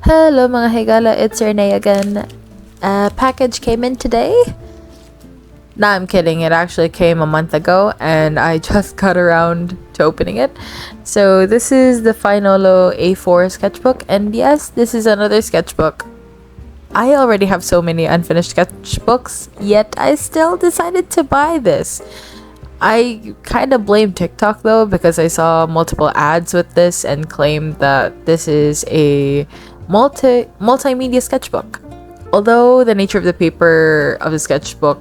Hello mga higala, it's Renee again. A package came in today. Nah, I'm kidding. It actually came a month ago and I just got around to opening it. So this is the Finolo A4 sketchbook, and yes, this is another sketchbook. I already have so many unfinished sketchbooks, yet I still decided to buy this. I kind of blame TikTok though, because I saw multiple ads with this and claimed that this is a multimedia sketchbook. Although the nature of the paper of the sketchbook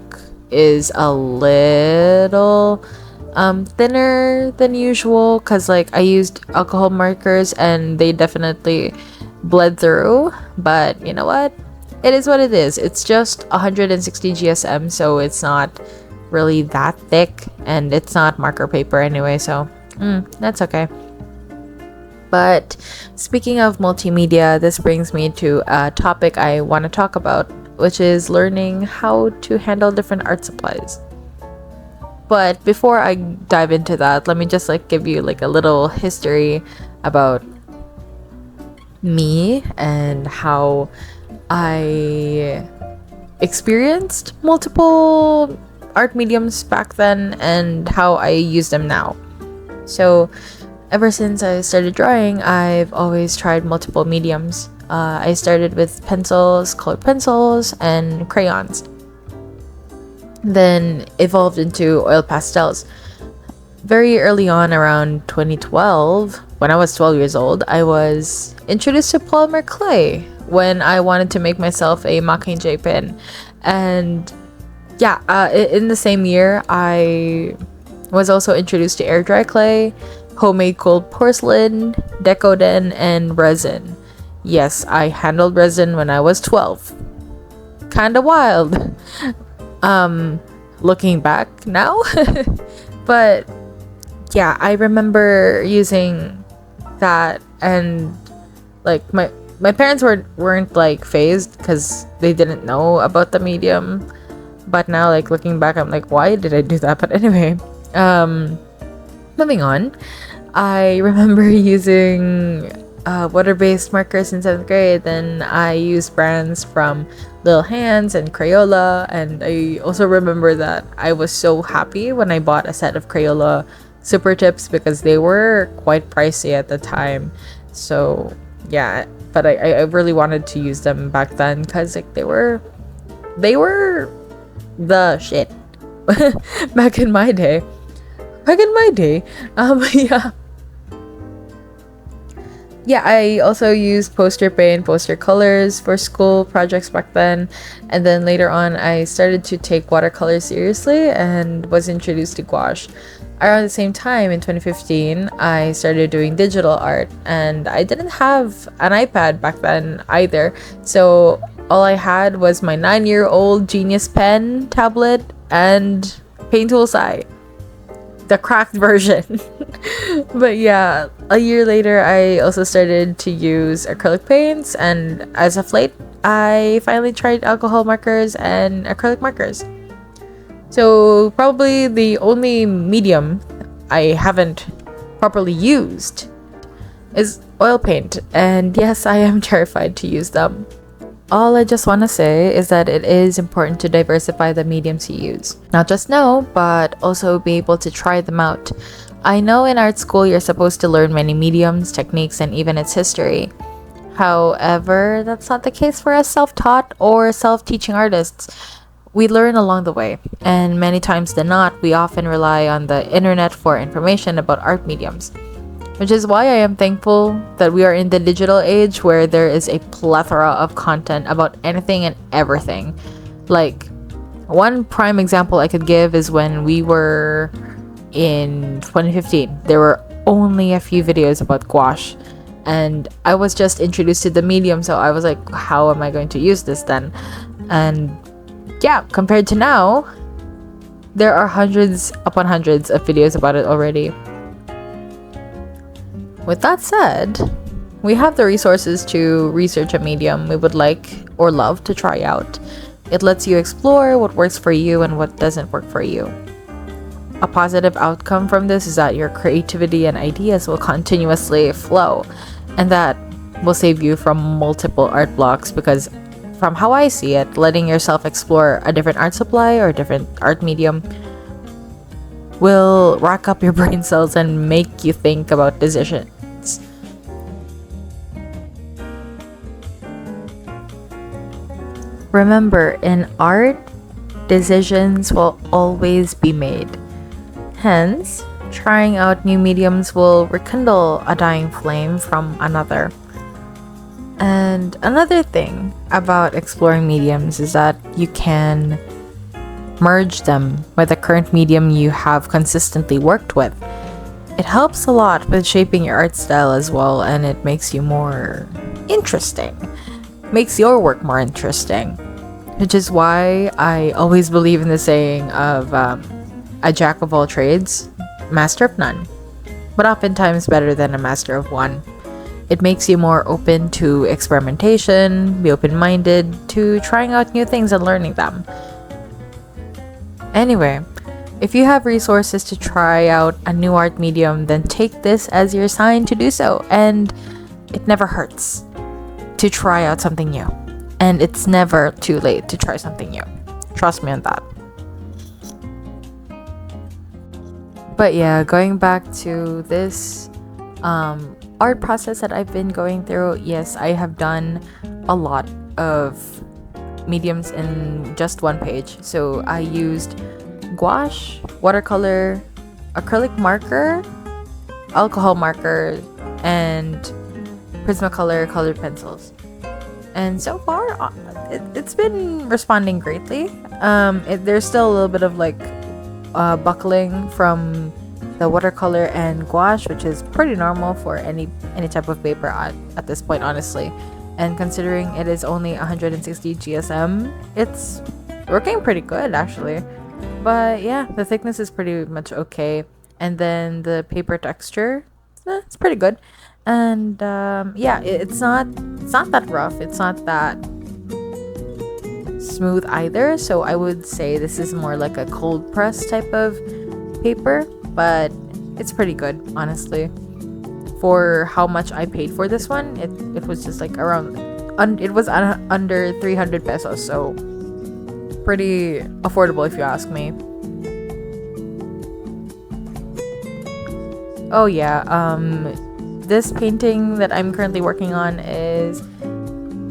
is a little thinner than usual, because like I used alcohol markers and they definitely bled through, but you know what, it is what it is. It's just 160 GSM, so it's not really that thick, and it's not marker paper anyway, so that's okay. But speaking of multimedia, this brings me to a topic I want to talk about, which is learning how to handle different art supplies. But before I dive into that, let me just give you a little history about me and how I experienced multiple art mediums back then and how I use them now. So ever since I started drawing, I've always tried multiple mediums. I started with pencils, colored pencils, and crayons. Then evolved into oil pastels. Very early on, around 2012, when I was 12 years old, I was introduced to polymer clay when I wanted to make myself a Mockingjay pen. And yeah, in the same year, I was also introduced to air dry clay, homemade cold porcelain, decoden, and resin. Yes, I handled resin when I was 12. Kinda wild. Looking back now. But yeah, I remember using that, and my parents weren't phased because they didn't know about the medium. But now looking back, I'm why did I do that? But anyway, moving on. I remember using water-based markers in 7th grade. Then I used brands from Little Hands and Crayola, and I also remember that I was so happy when I bought a set of Crayola super tips because they were quite pricey at the time. So yeah, but I really wanted to use them back then because they were the shit back in my day. Yeah, I also used poster paint, poster colors for school projects back then. And then later on, I started to take watercolor seriously and was introduced to gouache. Around the same time, in 2015, I started doing digital art. And I didn't have an iPad back then either. So all I had was my 9-year-old Genius Pen tablet and Paint Tool Sai, the cracked version. But yeah, a year later, I also started to use acrylic paints, and as of late, I finally tried alcohol markers and acrylic markers. So probably the only medium I haven't properly used is oil paint, and yes, I am terrified to use them. All I just want to say is that it is important to diversify the mediums you use. Not just know, but also be able to try them out. I know in art school you're supposed to learn many mediums, techniques, and even its history. However, that's not the case for us self-taught or self-teaching artists. We learn along the way, and many times than not, we often rely on the internet for information about art mediums. Which is why I am thankful that we are in the digital age where there is a plethora of content about anything and everything. One prime example I could give is when we were in 2015. There were only a few videos about gouache, and I was just introduced to the medium, so I was like, how am I going to use this then? And yeah, compared to now, there are hundreds upon hundreds of videos about it already. With that said, we have the resources to research a medium we would like or love to try out. It lets you explore what works for you and what doesn't work for you. A positive outcome from this is that your creativity and ideas will continuously flow, and that will save you from multiple art blocks, because from how I see it, letting yourself explore a different art supply or different art medium will rack up your brain cells and make you think about decisions. Remember, in art, decisions will always be made. Hence, trying out new mediums will rekindle a dying flame from another. And another thing about exploring mediums is that you can merge them with the current medium you have consistently worked with. It helps a lot with shaping your art style as well, and it makes you more interesting. Makes your work more interesting. Which is why I always believe in the saying of a jack of all trades, master of none, but oftentimes better than a master of one. It makes you more open to experimentation, be open-minded to trying out new things and learning them. Anyway, if you have resources to try out a new art medium, then take this as your sign to do so. And it never hurts to try out something new. And it's never too late to try something new. Trust me on that. But yeah, going back to this art process that I've been going through, yes, I have done a lot of mediums in just one page. So I used gouache, watercolor, acrylic marker, alcohol marker, and Prismacolor colored pencils. And so far, it's been responding greatly. There's still a little bit of like buckling from the watercolor and gouache, which is pretty normal for any type of paper at this point, honestly. And considering it is only 160 GSM, it's working pretty good actually. But yeah, the thickness is pretty much okay, and then the paper texture, it's pretty good. And yeah, it's not that rough, it's not that smooth either, so I would say this is more like a cold press type of paper, but it's pretty good, honestly. For how much I paid for this one, it was just like around it was under 300 pesos, so pretty affordable if you ask me. Oh yeah, this painting that I'm currently working on is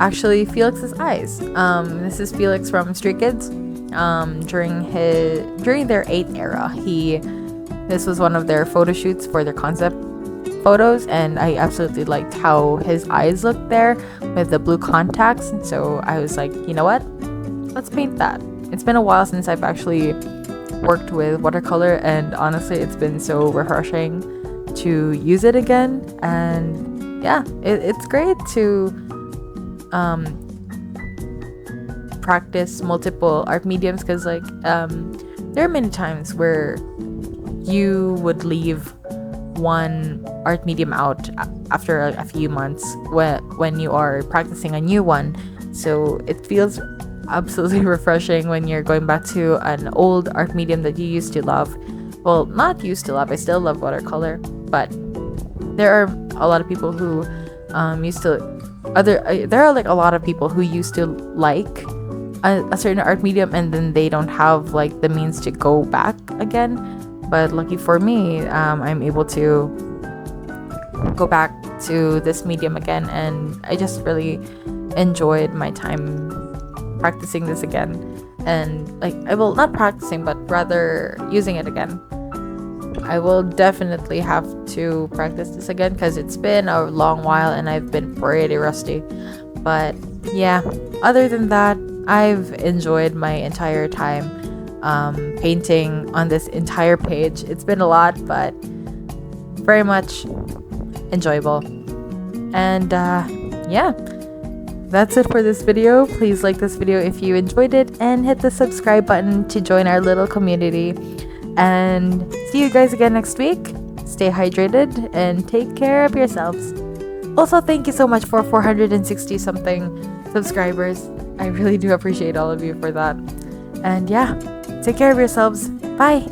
actually Felix's eyes. This is Felix from Stray Kids. During their 8th era, this was one of their photo shoots for their concept photos, and I absolutely liked how his eyes looked there with the blue contacts. So I was like, you know what? Let's paint that. It's been a while since I've actually worked with watercolor, and honestly, it's been so refreshing to use it again. And yeah, it's great to practice multiple art mediums, because like there are many times where you would leave one art medium out after a few months when you are practicing a new one. So it feels absolutely refreshing when you're going back to an old art medium that you used to love. Well, not used to love, I still love watercolor, but there are a lot of people who there are like a lot of people who used to like a certain art medium, and then they don't have like the means to go back again. But lucky for me, I'm able to go back to this medium again, and I just really enjoyed my time practicing this again. And like, I will not practicing, but rather using it again. I will definitely have to practice this again, because it's been a long while and I've been pretty rusty. But yeah, other than that, I've enjoyed my entire time painting on this entire page. It's been a lot, but very much enjoyable. And yeah, that's it for this video. Please like this video if you enjoyed it, and hit the subscribe button to join our little community. And see you guys again next week. Stay hydrated and take care of yourselves. Also, thank you so much for 460 something subscribers. I really do appreciate all of you for that. And yeah, take care of yourselves. Bye.